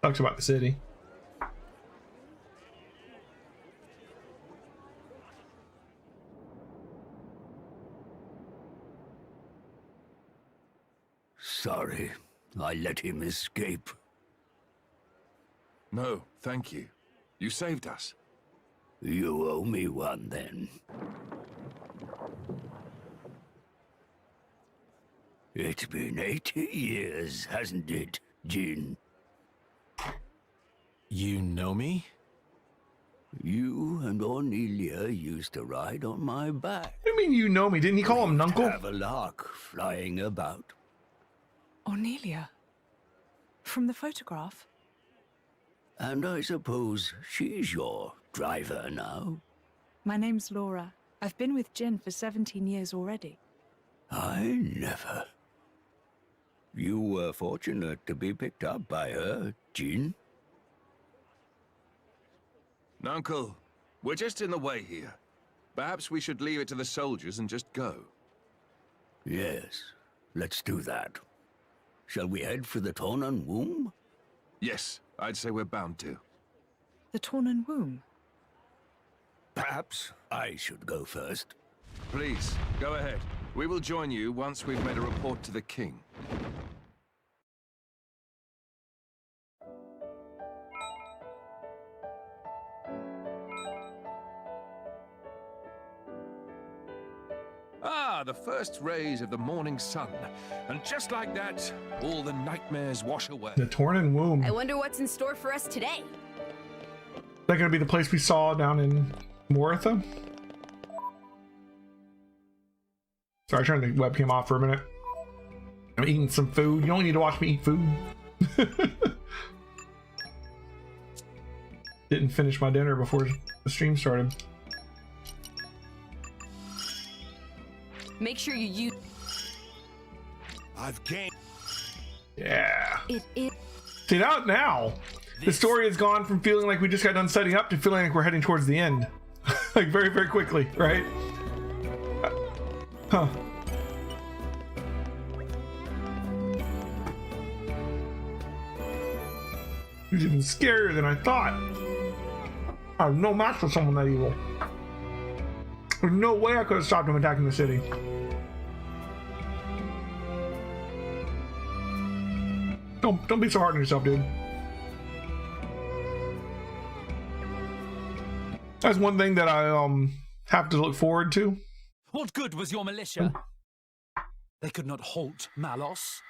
Talks about the city. Sorry, I let him escape. No, thank you. You saved us. You owe me one, then. It's been 80 years, hasn't it, Jin? You know me? You and Ornelia used to ride on my back. What do you mean you know me? Didn't he call him Nuncle? Have a lark flying about. Ornelia? From the photograph? And I suppose she's your driver now? My name's Laura. I've been with Jin for 17 years already. I never. You were fortunate to be picked up by her, Jin. Uncle, we're just in the way here. Perhaps we should leave it to the soldiers and just go. Yes, let's do that. Shall we head for the Tornan womb? Yes, I'd say we're bound to. The Tornan womb? Perhaps I should go first. Please, go ahead. We will join you once we've made a report to the king. Ah, the first rays of the morning sun. And just like that, all the nightmares wash away. The Tornan womb. I wonder what's in store for us today. Is that gonna be the place we saw down in Moritha? Sorry, I turned the webcam off for a minute. I'm eating some food. You only need to watch me eat food. Didn't finish my dinner before the stream started. Make sure you use. I've gained. Yeah. It is. See, now the story has gone from feeling like we just got done setting up to feeling like we're heading towards the end. Like very, very quickly, right? Huh. He was even scarier than I thought. I have no match for someone that evil. There's no way I could have stopped him attacking the city. Don't be so hard on yourself, dude. That's one thing that I have to look forward to. What good was your militia? They could not halt Malos,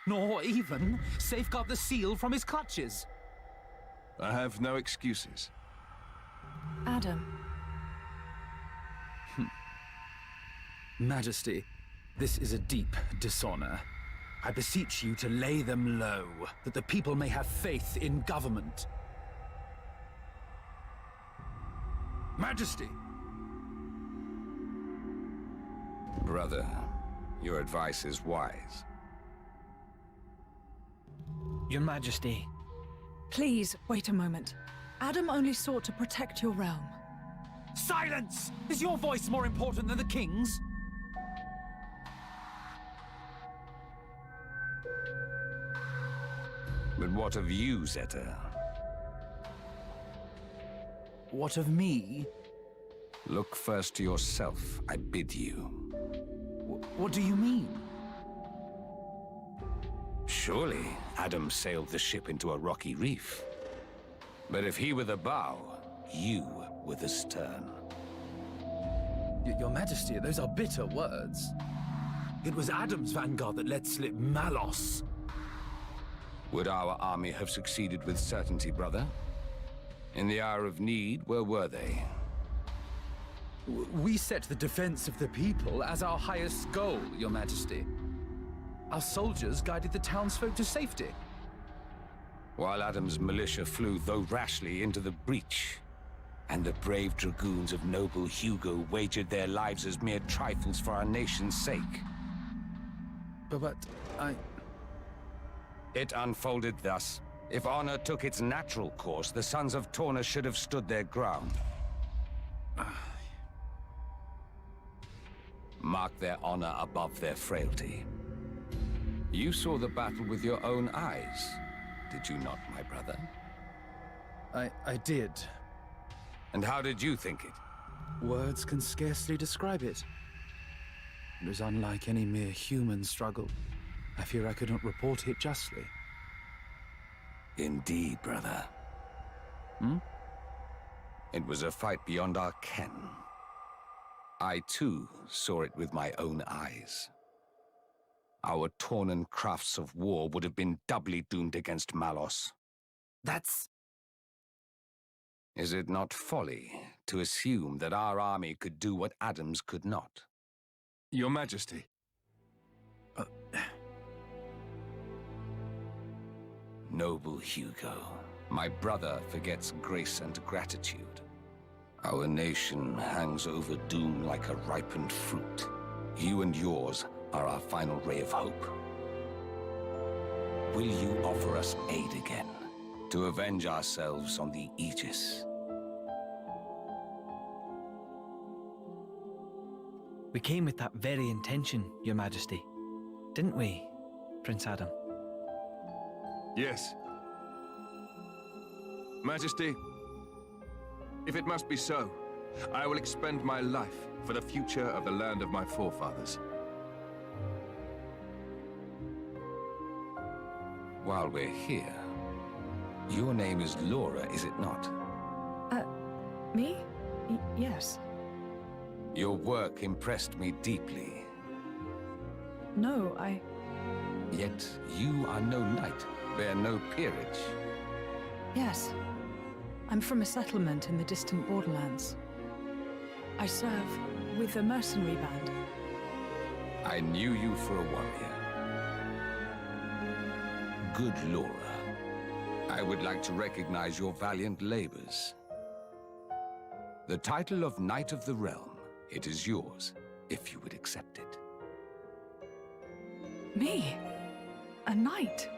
nor even safeguard the seal from his clutches. I have no excuses. Adam. Majesty, this is a deep dishonor. I beseech you to lay them low, that the people may have faith in government. Majesty! Brother, your advice is wise. Your Majesty. Please, wait a moment. Adam only sought to protect your realm. Silence! Is your voice more important than the king's? But what of you, Zeta? What of me? Look first to yourself, I bid you. What do you mean? Surely Adam sailed the ship into a rocky reef. But if he were the bow, you were the stern. Your Majesty, those are bitter words. It was Adam's vanguard that let slip Malos. Would our army have succeeded with certainty, brother? In the hour of need, where were they? We set the defense of the people as our highest goal, Your Majesty. Our soldiers guided the townsfolk to safety. While Adam's militia flew, though rashly, into the breach, and the brave dragoons of noble Hugo wagered their lives as mere trifles for our nation's sake. But It unfolded thus. If honor took its natural course, the sons of Torna should have stood their ground. Mark their honor above their frailty. You saw the battle with your own eyes. did you not, my brother? I did. And how did you think it? Words can scarcely describe it. It was unlike any mere human struggle. I fear I couldn't report it justly. Indeed, brother. It was a fight beyond our ken. I, too, saw it with my own eyes. Our Tornan crafts of war would have been doubly doomed against Malos. That's... Is it not folly to assume that our army could do what Adam's could not? Your Majesty. Noble Hugo, my brother forgets grace and gratitude. Our nation hangs over doom like a ripened fruit. You and yours are our final ray of hope. Will you offer us aid again, to avenge ourselves on the Aegis? We came with that very intention, Your Majesty. Didn't we, Prince Adam? Yes. Majesty, if it must be so, I will expend my life for the future of the land of my forefathers. While we're here, your name is Laura, is it not? Me? Yes. Your work impressed me deeply. No, Yet you are no knight, bear no peerage. Yes. I'm from a settlement in the distant borderlands. I serve with a mercenary band. I knew you for a warrior. Good Laura, I would like to recognize your valiant labors. The title of Knight of the Realm, it is yours, if you would accept it. Me? A knight?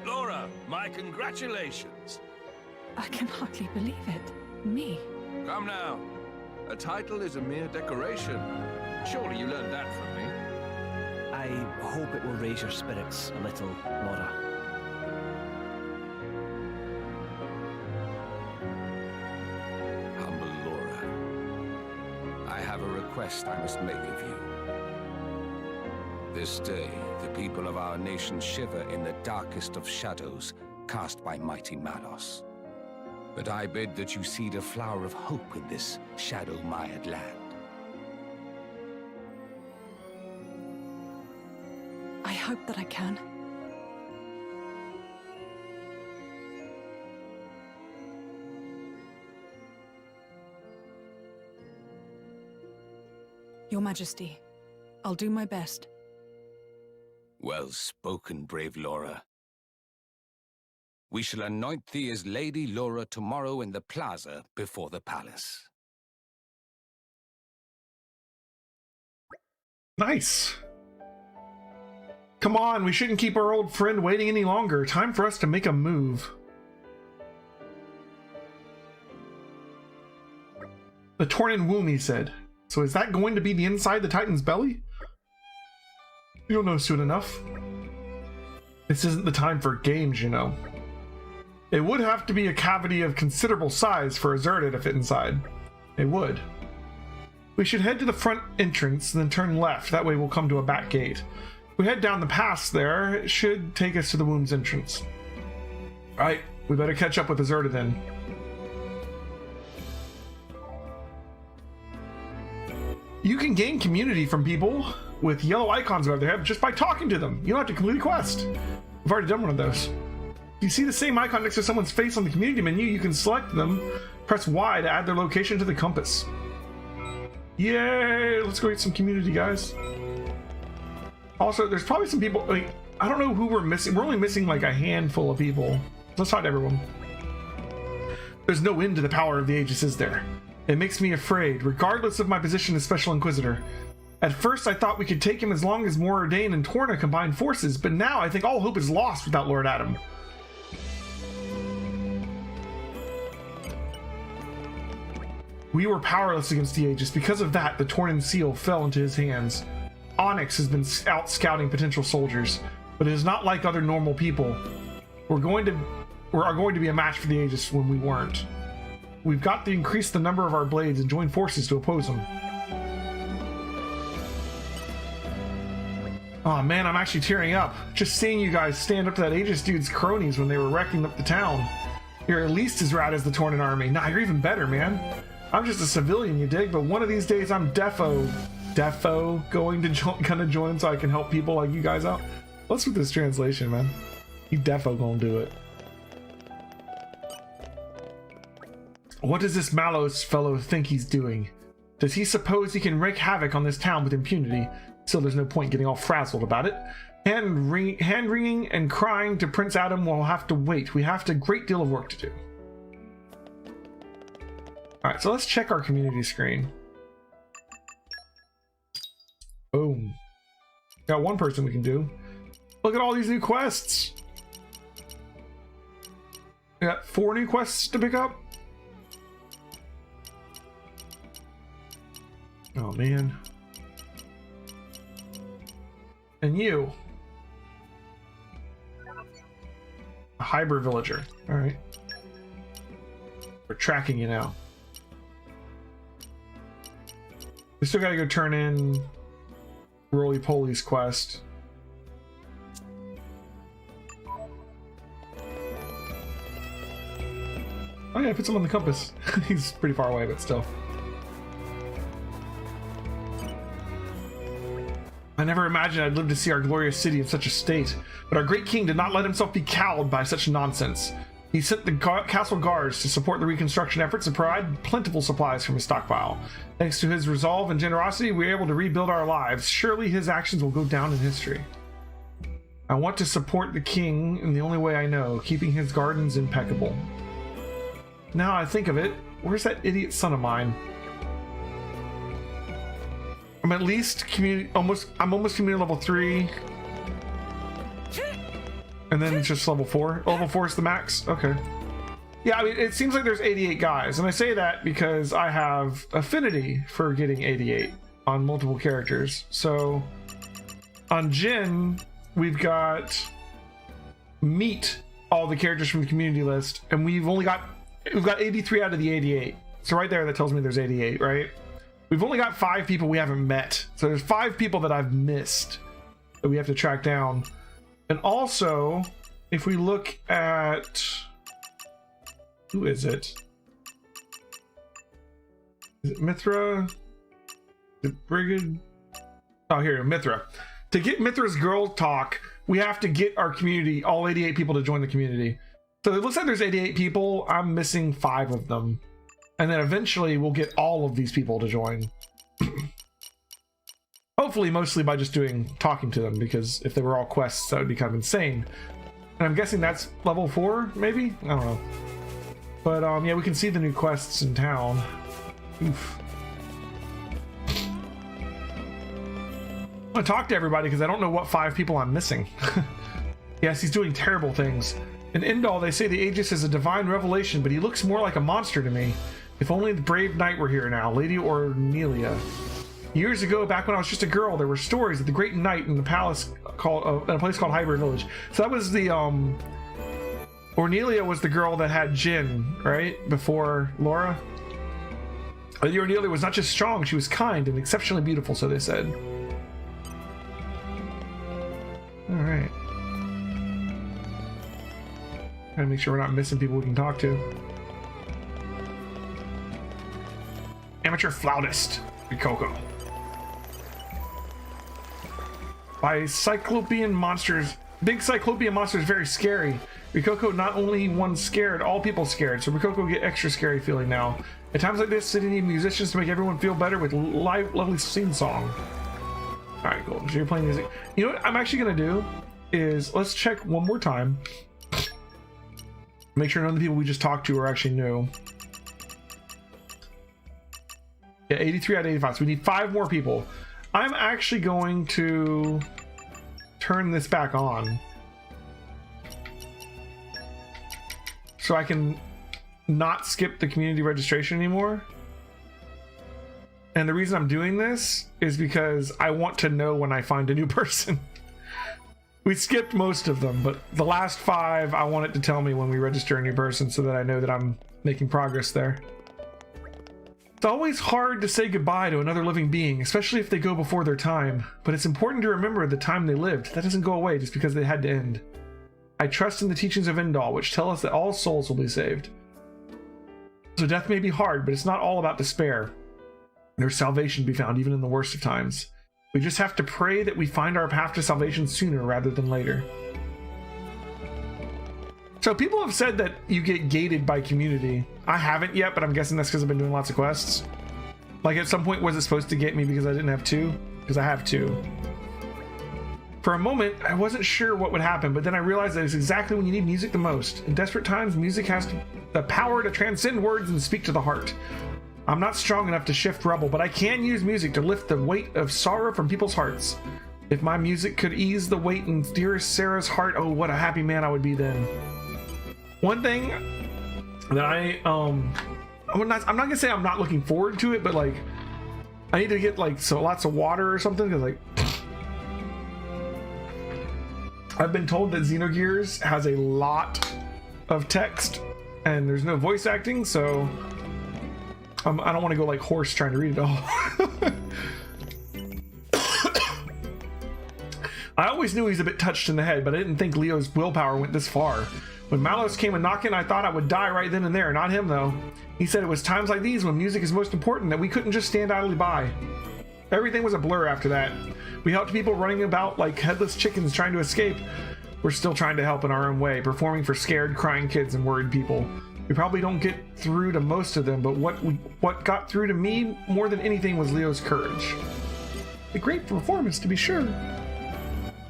Laura, my congratulations. I can hardly believe it. Me? Come now. A title is a mere decoration. Surely you learned that from me. I hope it will raise your spirits a little, Laura. Humble Laura, I have a request I must make of you. This day, the people of our nation shiver in the darkest of shadows cast by mighty Malos. But I bid that you seed a flower of hope in this shadow-mired land. I hope that I can. Your Majesty, I'll do my best. Well spoken, brave Laura. We shall anoint thee as Lady Laura tomorrow in the plaza before the palace. Nice. Come on, we shouldn't keep our old friend waiting any longer. Time for us to make a move. The Tornan womb, he said. So is that going to be the inside the Titan's belly? You'll know soon enough. This isn't the time for games, you know. It would have to be a cavity of considerable size for a Xerded to fit inside. It would. We should head to the front entrance and then turn left. That way we'll come to a back gate. If we head down the pass there, it should take us to the womb's entrance. Alright, we better catch up with the Xerded then. You can gain community from people with yellow icons above their head just by talking to them. You don't have to complete a quest. I've already done one of those. If you see the same icon next to someone's face on the community menu, you can select them, press Y to add their location to the compass. Yay! Let's go get some community, guys. Also, there's probably some people, like, I don't know who we're missing. We're only missing like a handful of people. Let's talk to everyone. There's no end to the power of the Aegis, is there? It makes me afraid, regardless of my position as Special Inquisitor. At first, I thought we could take him as long as Moradane and Torna combined forces, but now I think all hope is lost without Lord Adam. We were powerless against the Aegis. Because of that, the Tornan seal fell into his hands. Onyx has been out scouting potential soldiers, but it is not like other normal people. We are going to be a match for the Aegis when we weren't. We've got to increase the number of our blades and join forces to oppose them. Oh man, I'm actually tearing up. Just seeing you guys stand up to that Aegis dude's cronies when they were wrecking up the town. You're at least as rad as the Tornan army. Nah, you're even better, man. I'm just a civilian, you dig? But one of these days I'm defo going to join so I can help people like you guys out. What's with this translation, man? You defo gonna do it. What does this Malos fellow think he's doing? Does he suppose he can wreak havoc on this town with impunity? Still, there's no point getting all frazzled about it. Hand-wringing and crying to Prince Adam will have to wait. We have a great deal of work to do. Alright, so let's check our community screen. Boom. Got one person we can do. Look at all these new quests. We got 4 new quests to pick up. Oh man. And you. A hybrid villager. Alright. We're tracking you now. We still gotta go turn in Roly Poly's quest. Oh yeah, I put some on the compass. He's pretty far away, but still. I never imagined I'd live to see our glorious city in such a state, but our great king did not let himself be cowed by such nonsense. He sent the castle guards to support the reconstruction efforts and provide plentiful supplies from his stockpile. Thanks to his resolve and generosity, we were able to rebuild our lives. Surely his actions will go down in history. I want to support the king in the only way I know, keeping his gardens impeccable. Now I think of it, where's that idiot son of mine? I'm at least I'm almost community level 3. And then just level 4. Level 4 is the max? Okay. Yeah, I mean, it seems like there's 88 guys. And I say that because I have affinity for getting 88 on multiple characters. So on Jin, we've got meet all the characters from the community list. And we've got 83 out of the 88. So right there, that tells me there's 88, right? We've only got 5 people we haven't met. So there's 5 people that I've missed that we have to track down. And also, if we look at... Who is it? Is it Mithra? Is it Brigid? Oh, here, Mithra. To get Mithra's girl talk, we have to get our community, all 88 people to join the community. So it looks like there's 88 people. I'm missing 5 of them. And then eventually we'll get all of these people to join. Hopefully mostly by just talking to them, because if they were all quests, that would be kind of insane. And I'm guessing that's level 4, maybe? I don't know. But yeah, we can see the new quests in town. Oof. I want to talk to everybody because I don't know what 5 people I'm missing. Yes, he's doing terrible things. In Indal, they say the Aegis is a divine revelation, but he looks more like a monster to me. If only the brave knight were here now, Lady Ornelia. Years ago, back when I was just a girl, there were stories of the great knight in the palace in a place called Hybrid Village. So that was the Ornelia was the girl that had Jin, right? Before Laura. Lady Ornelia was not just strong, she was kind and exceptionally beautiful, so they said. Alright. Gotta make sure we're not missing people we can talk to. Amateur flautist, Rikoko. By Cyclopean monsters. Big Cyclopean monster is very scary. Rikoko not only one scared, all people scared. So Rikoko get extra scary feeling now. At times like this, city need musicians to make everyone feel better with lovely sing song. Alright, cool. So you're playing music. You know what I'm actually gonna do is let's check one more time. Make sure none of the people we just talked to are actually new. Yeah, 83 out of 85. So we need 5 more people. I'm actually going to turn this back on so I can not skip the community registration anymore. And the reason I'm doing this is because I want to know when I find a new person. We skipped most of them, but the last 5, I want it to tell me when we register a new person so that I know that I'm making progress there. It's always hard to say goodbye to another living being, especially if they go before their time, but it's important to remember the time they lived. That doesn't go away just because they had to end. I trust in the teachings of Endal, which tell us that all souls will be saved. So death may be hard, but it's not all about despair. There's salvation to be found even in the worst of times. We just have to pray that we find our path to salvation sooner rather than later. So people have said that you get gated by community. I haven't yet, but I'm guessing that's because I've been doing lots of quests. Like at some point, was it supposed to get me because I didn't have 2? Because I have 2. For a moment, I wasn't sure what would happen, but then I realized that it's exactly when you need music the most. In desperate times, music has the power to transcend words and speak to the heart. I'm not strong enough to shift rubble, but I can use music to lift the weight of sorrow from people's hearts. If my music could ease the weight in dearest Sarah's heart, oh, what a happy man I would be then. One thing that I'm not gonna say I'm not looking forward to it, but like I need to get like lots of water or something, because like I've been told that Xenogears has a lot of text and there's no voice acting, so I don't want to go like horse trying to read it all. I always knew he's a bit touched in the head, but I didn't think Leo's willpower went this far. When Malos came a knocking, I thought I would die right then and there. Not him, though. He said it was times like these when music is most important that we couldn't just stand idly by. Everything was a blur after that. We helped people running about like headless chickens trying to escape. We're still trying to help in our own way, performing for scared, crying kids and worried people. We probably don't get through to most of them, but what got through to me more than anything was Leo's courage. A great performance, to be sure.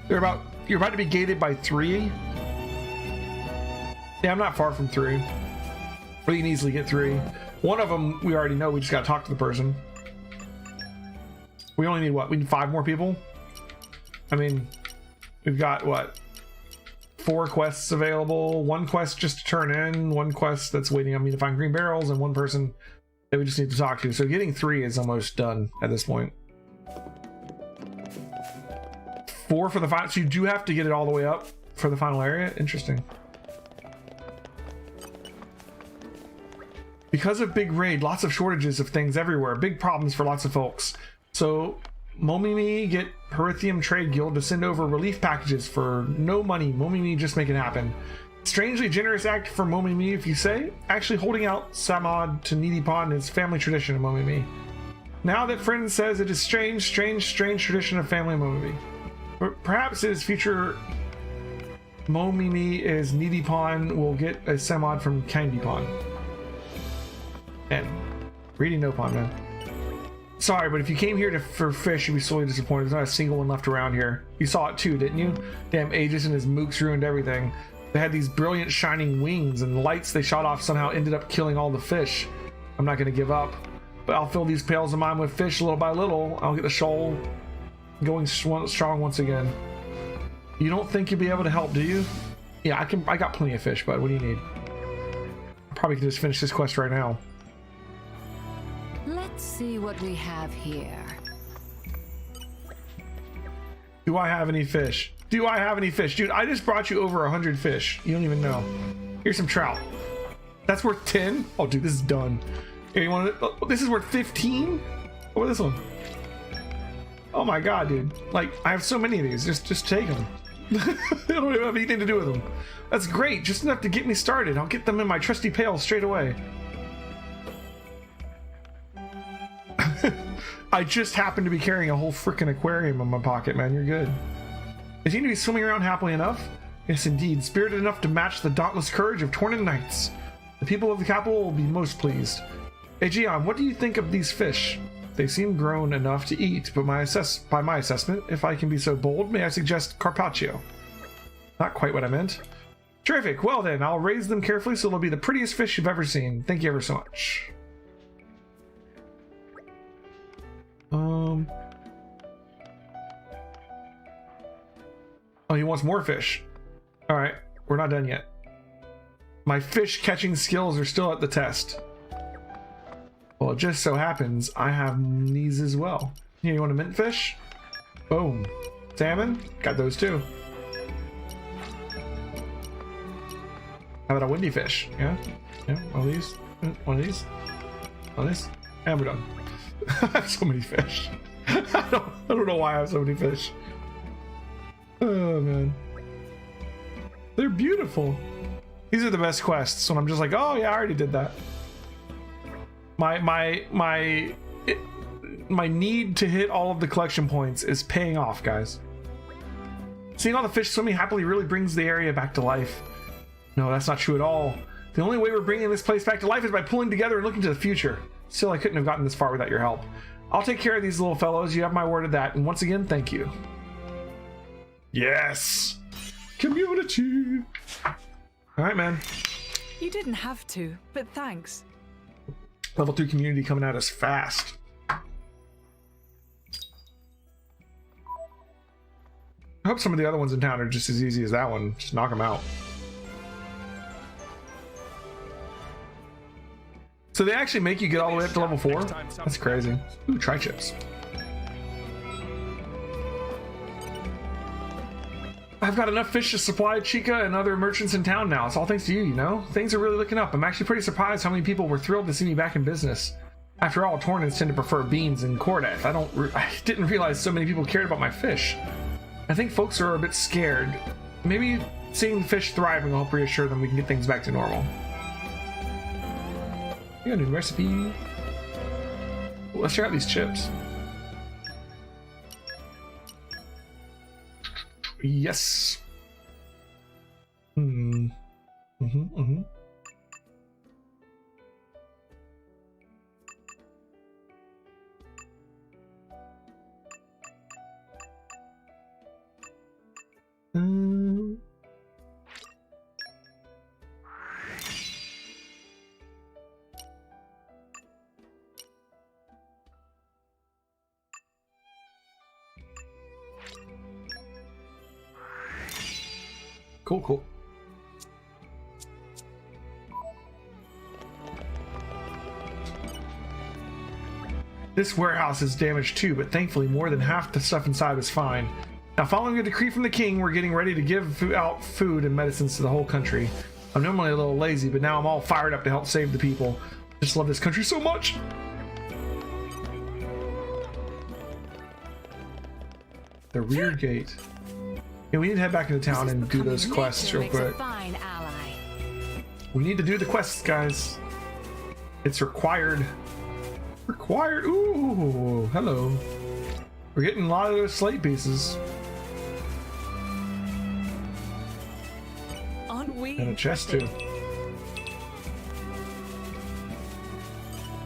You're about to be gated by 3. Yeah, I'm not far from 3. We can easily get 3. One of them we already know. We just got to talk to the person. We only need what? We need 5 more people. I mean, we've got what? 4 quests available, 1 quest just to turn in, 1 quest that's waiting on me to find green barrels, and 1 person that we just need to talk to. So getting 3 is almost done at this point. 4 for the final, so you do have to get it all the way up for the final area. Interesting. Because of Big Raid, lots of shortages of things everywhere, big problems for lots of folks. So Momimi get Herithium Trade Guild to send over relief packages for no money. Momimi just make it happen. Strangely generous act for Momimi, if you say. Actually holding out Samad to needy pawn is family tradition of Momimi. Now that friend says it is strange tradition of family Momimi. Perhaps it is future Momimi is needy pawn will get a Samad from Candy Pawn. And reading no pawn, man. Sorry, but if you came here for fish, you'd be sorely disappointed. There's not a single one left around here. You saw it too, didn't you? Damn, Aegis and his mooks ruined everything. They had these brilliant shining wings, and the lights they shot off somehow ended up killing all the fish. I'm not going to give up, but I'll fill these pails of mine with fish little by little. I'll get the shoal going strong once again. You don't think you'll be able to help, do you? Yeah, I got plenty of fish, bud. What do you need? Probably can just finish this quest right now. Let's see what we have here. Do I have any fish? Do I have any fish? Dude, I just brought you over 100 fish. You don't even know. Here's some trout. That's worth 10? Oh, dude, this is done. Here, you want to, this is worth 15? What about this one? Oh my god, dude. Like, I have so many of these. Just take them. They don't even have anything to do with them. That's great. Just enough to get me started. I'll get them in my trusty pail straight away. I just happen to be carrying a whole freaking aquarium in my pocket, man. You're good. They seem to be swimming around happily enough. Yes, indeed. Spirited enough to match the dauntless courage of Torna knights. The people of the capital will be most pleased. Hey, Gian, what do you think of these fish? They seem grown enough to eat, but by my assessment, if I can be so bold, may I suggest carpaccio? Not quite what I meant. Terrific. Well then, I'll raise them carefully so they'll be the prettiest fish you've ever seen. Thank you ever so much. Oh, he wants more fish. All right, we're not done yet. My fish catching skills are still at the test. Oh, Well, it just so happens I have these as well. Here, you want a mint fish? Boom. Salmon? Got those too. How about a windy fish? Yeah? Yeah, one of these? One of these? One of these? And we're done. I have so many fish. I don't know why I have so many fish. Oh, man. They're beautiful. These are the best quests when I'm just like, oh yeah, I already did that. My need to hit all of the collection points is paying off, guys. Seeing all the fish swimming happily really brings the area back to life. No, that's not true at all. The only way we're bringing this place back to life is by pulling together and looking to the future. Still, I couldn't have gotten this far without your help. I'll take care of these little fellows. You have my word of that. And once again, thank you. Yes! Community! Alright, man. You didn't have to, but thanks. Level 3 community coming at us fast. I hope some of the other ones in town are just as easy as that one. Just knock them out. So they actually make you get all the way up to level 4? That's crazy. Ooh, tri-chips. I've got enough fish to supply Chica and other merchants in town now. It's all thanks to you, you know? Things are really looking up. I'm actually pretty surprised how many people were thrilled to see me back in business. After all, Tornans tend to prefer beans and Cordath. I didn't realize so many people cared about my fish. I think folks are a bit scared. Maybe seeing the fish thriving will help reassure them we can get things back to normal. You got a new recipe. Ooh, let's try out these chips. Yes. Cool, cool. This warehouse is damaged too, but thankfully more than half the stuff inside was fine. Now, following a decree from the king, we're getting ready to give out food and medicines to the whole country. I'm normally a little lazy, but now I'm all fired up to help save the people. I just love this country so much. The rear gate. Yeah, we need to head back into town and do those quests real quick. We need to do the quests, guys. It's required. Required. Ooh, hello. We're getting a lot of those slate pieces. Aren't we? And a chest too.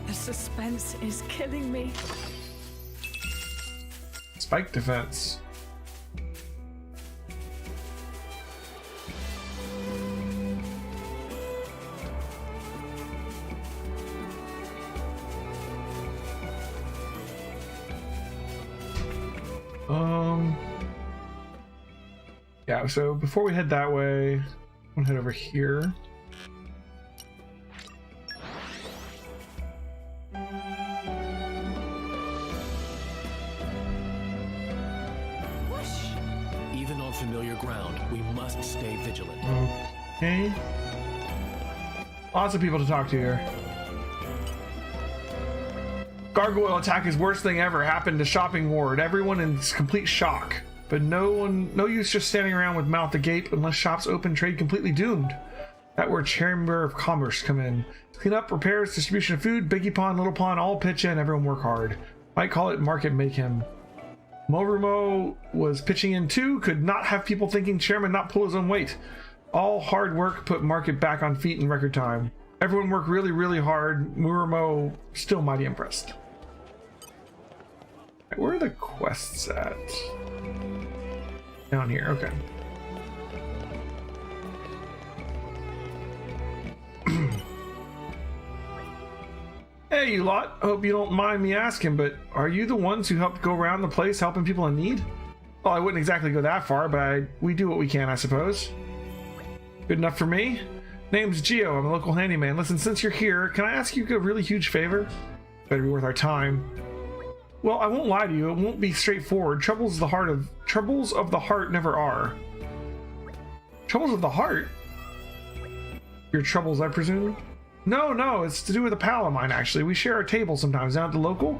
The suspense is killing me. Spike defense. Yeah, so before we head that way, I'm gonna head over here. Even on familiar ground, we must stay vigilant. Okay. Lots of people to talk to here. Gargoyle attack is worst thing ever happened to Shopping Ward. Everyone in complete shock. But no use just standing around with mouth agape unless shops open, trade completely doomed. That where Chamber of Commerce come in. Clean up, repairs, distribution of food, Biggie Pond, Little Pond, all pitch in, everyone work hard. Might call it market make him. Morumo was pitching in too, could not have people thinking chairman not pull his own weight. All hard work put market back on feet in record time. Everyone worked really, really hard. Morumo still mighty impressed. Right, where are the quests at? Down here, okay. Hey, you lot. Hope you don't mind me asking, but are you the ones who helped go around the place helping people in need? Well, I wouldn't exactly go that far, but we do what we can, I suppose. Good enough for me. Name's Gio. I'm a local handyman. Listen, since you're here, can I ask you a really huge favor? Better be worth our time. Well, I won't lie to you, it won't be straightforward. Troubles of the heart never are. Troubles of the heart? Your troubles, I presume? No, it's to do with a pal of mine, actually. We share a table sometimes down at the local.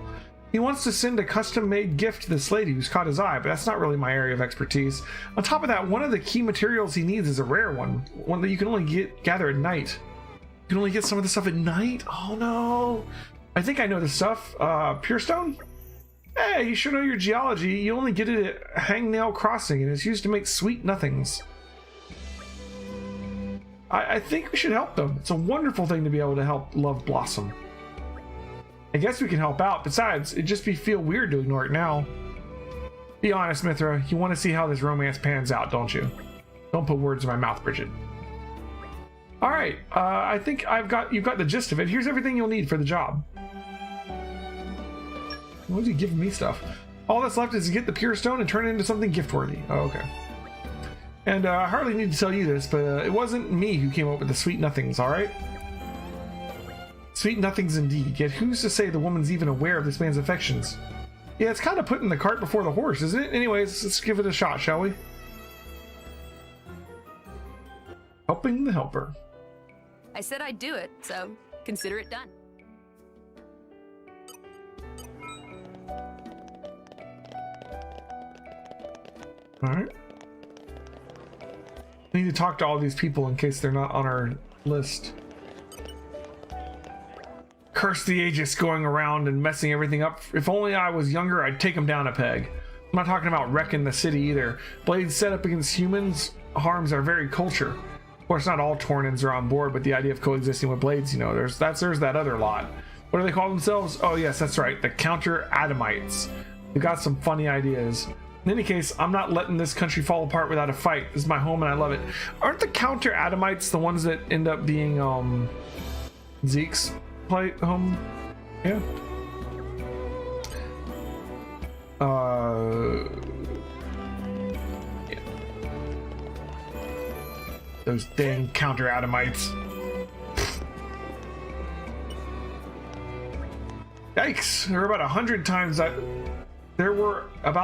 He wants to send a custom-made gift to this lady who's caught his eye, but that's not really my area of expertise. On top of that, one of the key materials he needs is a rare one that you can only gather at night. You can only get some of the stuff at night? Oh no! I think I know this stuff. Pure stone? Hey, you should know your geology. You only get it at Hangnail Crossing, and it's used to make sweet nothings. I think we should help them. It's a wonderful thing to be able to help Love blossom. I guess we can help out. Besides, it'd just feel weird to ignore it now. Be honest, Mithra. You want to see how this romance pans out, don't you? Don't put words in my mouth, Bridget. All right. I think you've got the gist of it. Here's everything you'll need for the job. Why is he giving me stuff? All that's left is to get the pure stone and turn it into something gift-worthy. Oh, okay. And I hardly need to tell you this, but it wasn't me who came up with the sweet nothings, all right? Sweet nothings indeed. Yet who's to say the woman's even aware of this man's affections? Yeah, it's kind of putting the cart before the horse, isn't it? Anyways, let's give it a shot, shall we? Helping the helper. I said I'd do it, so consider it done. All right. We need to talk to all these people in case they're not on our list. Curse the Aegis going around and messing everything up. If only I was younger, I'd take them down a peg. I'm not talking about wrecking the city either. Blades set up against humans harms our very culture. Of course, not all Tornans are on board, but the idea of coexisting with Blades, you know, there's that other lot. What do they call themselves? Oh yes, that's right, the Counter Adamites. They've got some funny ideas. In any case, I'm not letting this country fall apart without a fight. This is my home and I love it. Aren't the Counter Adamites the ones that end up being Zeke's home? Yeah. Yeah. Those dang Counter Adamites. Yikes! There were about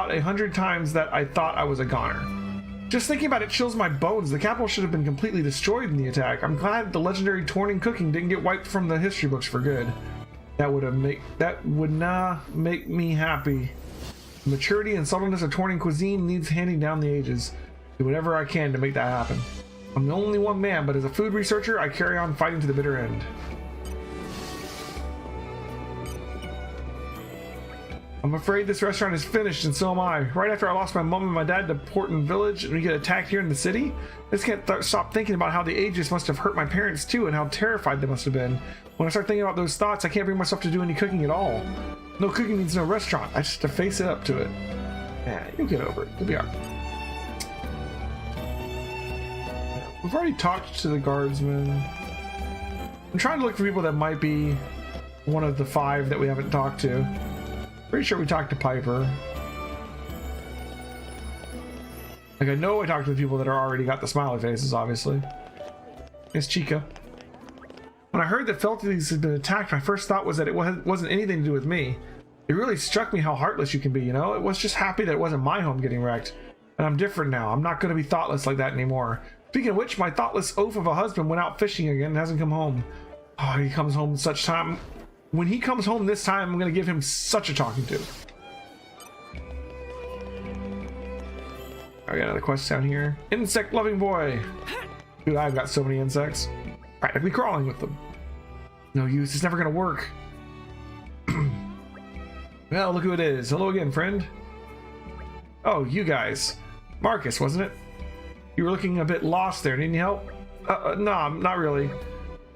100 times that I thought I was a goner. Just thinking about it chills my bones. The capital should have been completely destroyed in the attack. I'm glad the legendary Torning cooking didn't get wiped from the history books for good. That would not make me happy. The maturity and subtleness of Torning cuisine needs handing down the ages. Do whatever I can to make that happen. I'm the only one man, but as a food researcher, I carry on fighting to the bitter end. I'm afraid this restaurant is finished, and so am I. Right after I lost my mom and my dad to Porton Village, and we get attacked here in the city, I just can't stop thinking about how the Aegis must have hurt my parents too, and how terrified they must have been. When I start thinking about those thoughts, I can't bring myself to do any cooking at all. No cooking means no restaurant. I just have to face it up to it. Yeah, you'll get over it. You'll be alright. We've already talked to the guardsmen. I'm trying to look for people that might be one of the 5 that we haven't talked to. Pretty sure we talked to Piper. Like, I know I talked to the people that are already got the smiley faces, obviously. It's Chica. When I heard that Felties had been attacked, my first thought was that it wasn't anything to do with me. It really struck me how heartless you can be, you know? It was just happy that it wasn't my home getting wrecked. And I'm different now. I'm not going to be thoughtless like that anymore. Speaking of which, my thoughtless oaf of a husband went out fishing again and hasn't come home. Oh, he comes home such time. When he comes home this time, I'm going to give him such a talking to. I got another quest down here. Insect loving boy. Dude, I've got so many insects. Practically crawling with them. No use, it's never going to work. Well, look who it is. Hello again, friend. Oh, you guys. Marcus, wasn't it? You were looking a bit lost there. Need any help? No, not really.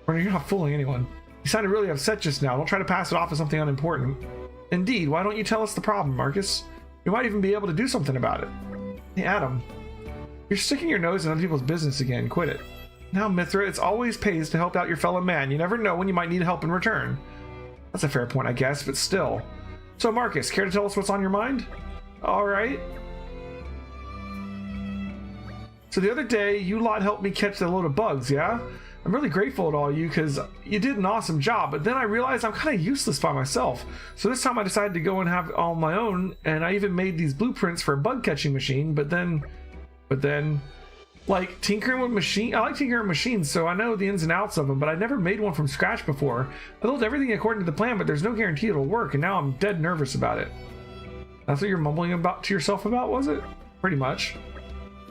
Or you're not fooling anyone. You sounded really upset just now. Don't try to pass it off as something unimportant. Indeed, why don't you tell us the problem, Marcus? We might even be able to do something about it. Hey, Adam. You're sticking your nose in other people's business again. Quit it. Now, Mithra, it's always pays to help out your fellow man. You never know when you might need help in return. That's a fair point, I guess, but still. So, Marcus, care to tell us what's on your mind? All right. So the other day, you lot helped me catch a load of bugs, yeah? I'm really grateful to all you because you did an awesome job, but then I realized I'm kind of useless by myself. So this time I decided to go and have it all on my own, and I even made these blueprints for a bug catching machine, but then, like tinkering with I like tinkering with machines, so I know the ins and outs of them, but I never made one from scratch before. I built everything according to the plan, but there's no guarantee it'll work, and now I'm dead nervous about it. That's what you're mumbling about to yourself about, was it? Pretty much.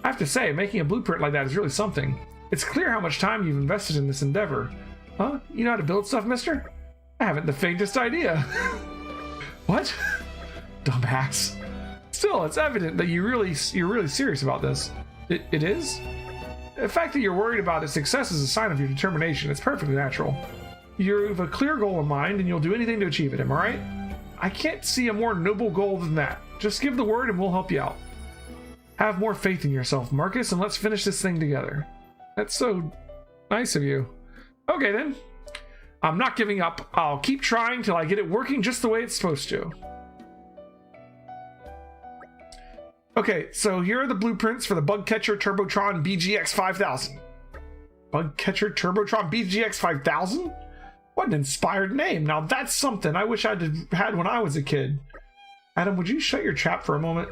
I have to say, making a blueprint like that is really something. It's clear how much time you've invested in this endeavor. Huh? You know how to build stuff, mister? I haven't the faintest idea. What? Dumbass. Still, it's evident that you're really serious about this. It is? The fact that you're worried about its success is a sign of your determination. It's perfectly natural. You have a clear goal in mind, and you'll do anything to achieve it, am I right? I can't see a more noble goal than that. Just give the word and we'll help you out. Have more faith in yourself, Marcus, and let's finish this thing together. That's so nice of you. Okay then. I'm not giving up. I'll keep trying till I get it working just the way it's supposed to. Okay, so here are the blueprints for the Bug Catcher Turbotron BGX 5000. Bug Catcher Turbotron BGX 5000? What an inspired name. Now that's something I wish I'd had when I was a kid. Adam, would you shut your trap for a moment?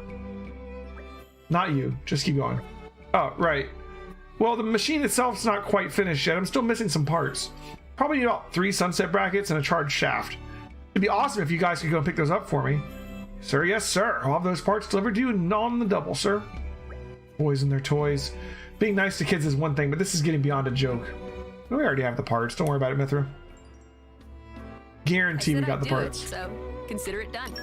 Not you. Just keep going. Oh, right. Well, the machine itself's not quite finished yet. I'm still missing some parts. Probably need about 3 sunset brackets and a charged shaft. It'd be awesome if you guys could go and pick those up for me. Sir, yes, sir. I'll have those parts delivered to you on the double, sir. Boys and their toys. Being nice to kids is one thing, but this is getting beyond a joke. We already have the parts. Don't worry about it, Mithra. Guarantee we got the parts. So consider it done.